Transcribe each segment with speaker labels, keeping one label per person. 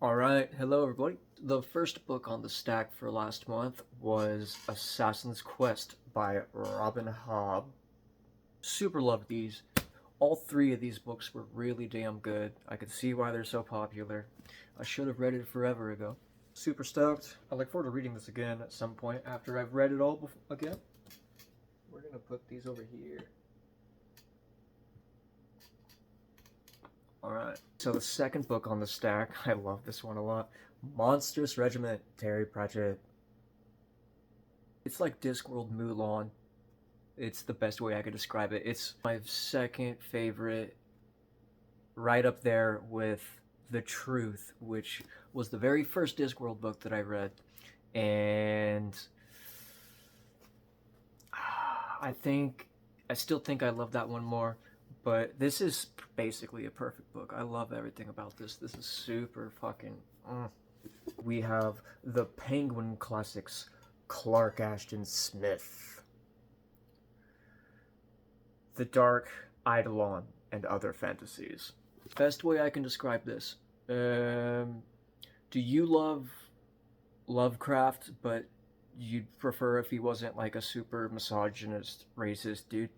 Speaker 1: Alright, hello everybody. The first book on the stack for last month was Assassin's Quest by Robin Hobb. Super loved these. All three of these books were really damn good. I could see why they're so popular. I should have read it forever ago. Super stoked. I look forward to reading this again at some point after I've read it all again. We're gonna put these over here. Alright, so the second book on the stack, I love this one a lot. Monstrous Regiment, Terry Pratchett. It's like Discworld Mulan. It's the best way I could describe it. It's my second favorite, right up there with The Truth, which was the very first Discworld book that I read. And I still think I love that one more. But this is basically a perfect book. I love everything about this. This is super fucking... We have the Penguin Classics, Clark Ashton Smith. The Dark, Eidolon, and Other Fantasies. Best way I can describe this. Do you love Lovecraft, but you'd prefer if he wasn't like a super misogynist, racist dude?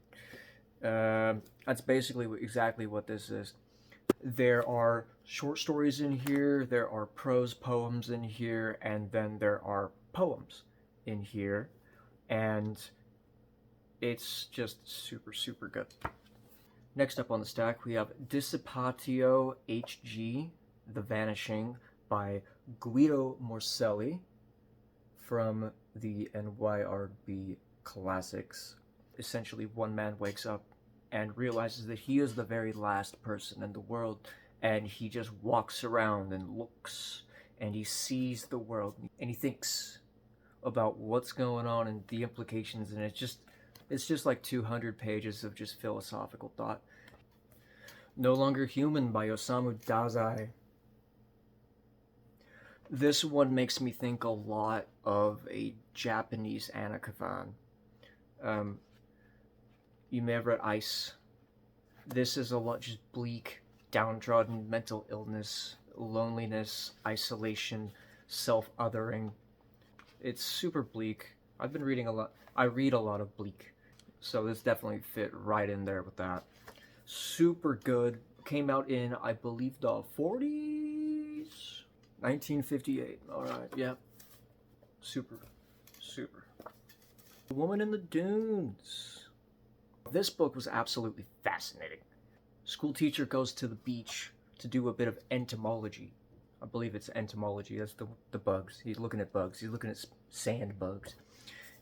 Speaker 1: That's basically exactly what this is. There are short stories in here, there are prose poems in here, and then there are poems in here, and it's just super, super good. Next up on the stack, we have Dissipatio HG, The Vanishing, by Guido Morselli from the NYRB Classics. Essentially, one man wakes up and realizes that he is the very last person in the world, and he just walks around and looks, and he sees the world, and he thinks about what's going on and the implications, and it's just like 200 pages of just philosophical thought. No Longer Human by Osamu Dazai. This one makes me think a lot of a Japanese Anakavan. You may have read Ice. This is a lot just bleak, downtrodden mental illness, loneliness, isolation, self-othering. It's super bleak. I've been reading a lot. I read a lot of bleak, so this definitely fit right in there with that. Super good. Came out in, I believe, the 40s? 1958. Alright, yeah. Super. Super. The Woman in the Dunes. This book was absolutely fascinating. School teacher goes to the beach to do a bit of entomology. I believe it's entomology, that's the bugs. He's looking at bugs, he's looking at sand bugs.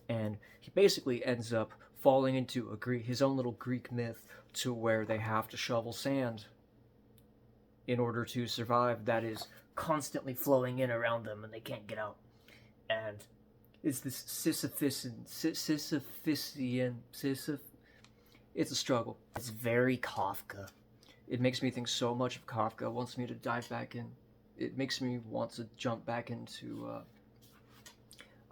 Speaker 1: And he basically ends up falling into his own little Greek myth to where they have to shovel sand in order to survive. That is constantly flowing in around them and they can't get out. And it's this it's a struggle. It's very Kafka. It makes me think so much of Kafka. It wants me to dive back in. It makes me want to jump back into...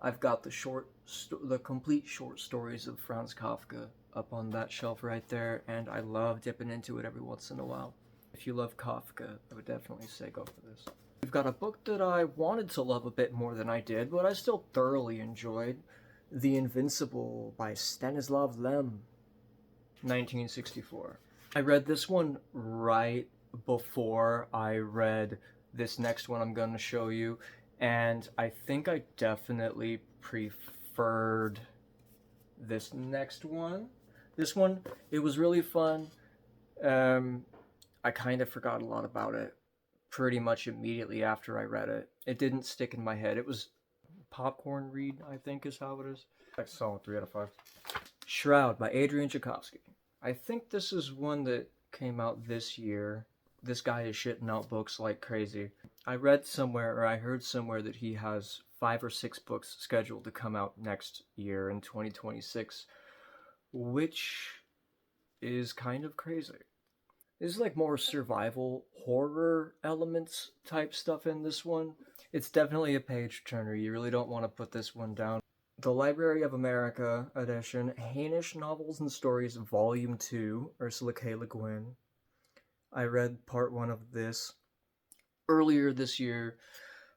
Speaker 1: I've got the complete short stories of Franz Kafka up on that shelf right there, and I love dipping into it every once in a while. If you love Kafka, I would definitely say go for this. We've got a book that I wanted to love a bit more than I did, but I still thoroughly enjoyed. The Invincible by Stanislaw Lem. 1964. I read this one right before I read this next one I'm going to show you, and I think I definitely preferred this next one. This one, it was really fun. I kind of forgot a lot about it pretty much immediately after I read it. It didn't stick in my head. It was popcorn read, I think is how it is. I saw it 3 out of 5. Shroud by Adrian Tchaikovsky. I think this is one that came out this year. This guy is shitting out books like crazy. I read somewhere, or I heard somewhere, that he has 5 or 6 books scheduled to come out next year in 2026, which is kind of crazy. There's like more survival horror elements type stuff in this one. It's definitely a page turner. You really don't want to put this one down. The Library of America edition, Hainish Novels and Stories, Volume 2, Ursula K. Le Guin. I read part 1 of this earlier this year.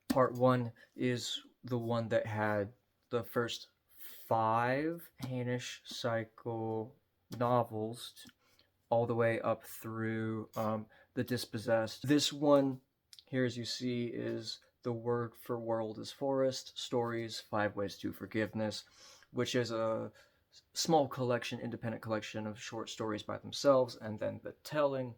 Speaker 1: Part 1 is the one that had the first 5 Hainish cycle novels, all the way up through The Dispossessed. This one here, as you see, is The Word for World is Forest, Stories, 5 Ways to Forgiveness, which is a small collection, independent collection of short stories by themselves, and then The Telling,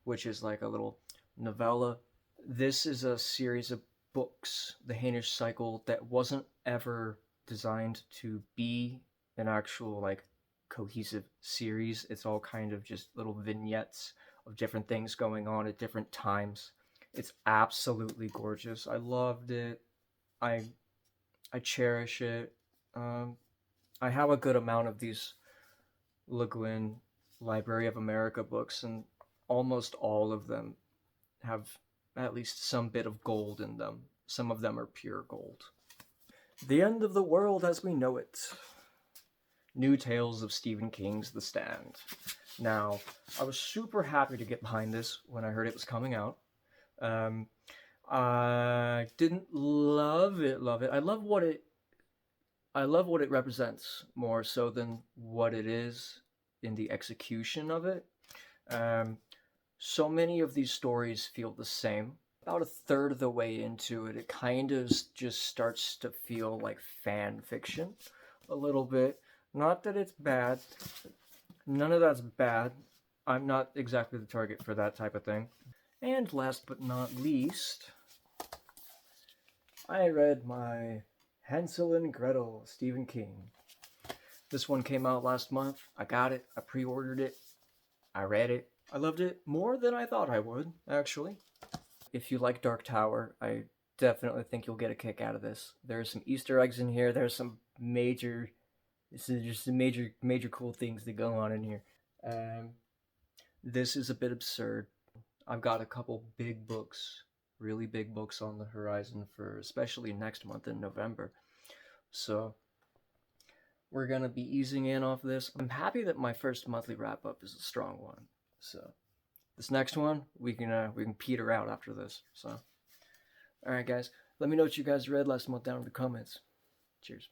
Speaker 1: which is like a little novella. This is a series of books, the Hainish cycle, that wasn't ever designed to be an actual like cohesive series. It's all kind of just little vignettes of different things going on at different times. It's absolutely gorgeous. I loved it. I cherish it. I have a good amount of these Le Guin Library of America books, and almost all of them have at least some bit of gold in them. Some of them are pure gold. The End of the World as We Know It. New Tales of Stephen King's The Stand. Now, I was super happy to get behind this when I heard it was coming out. I didn't love it. I love what it represents more so than what it is in the execution of it. So many of these stories feel the same. About a third of the way into it, it kind of just starts to feel like fan fiction a little bit. Not that it's bad. None of that's bad. I'm not exactly the target for that type of thing. And last but not least, I read my Hansel and Gretel, Stephen King. This one came out last month. I got it. I pre-ordered it. I read it. I loved it more than I thought I would, actually. If you like Dark Tower, I definitely think you'll get a kick out of this. There's some Easter eggs in here. There's some major cool things that go on in here. This is a bit absurd. I've got a couple big books, really big books on the horizon for especially next month in November. So we're gonna be easing in off this. I'm happy that my first monthly wrap up is a strong one. So this next one, we can peter out after this. So, all right, guys, let me know what you guys read last month down in the comments. Cheers.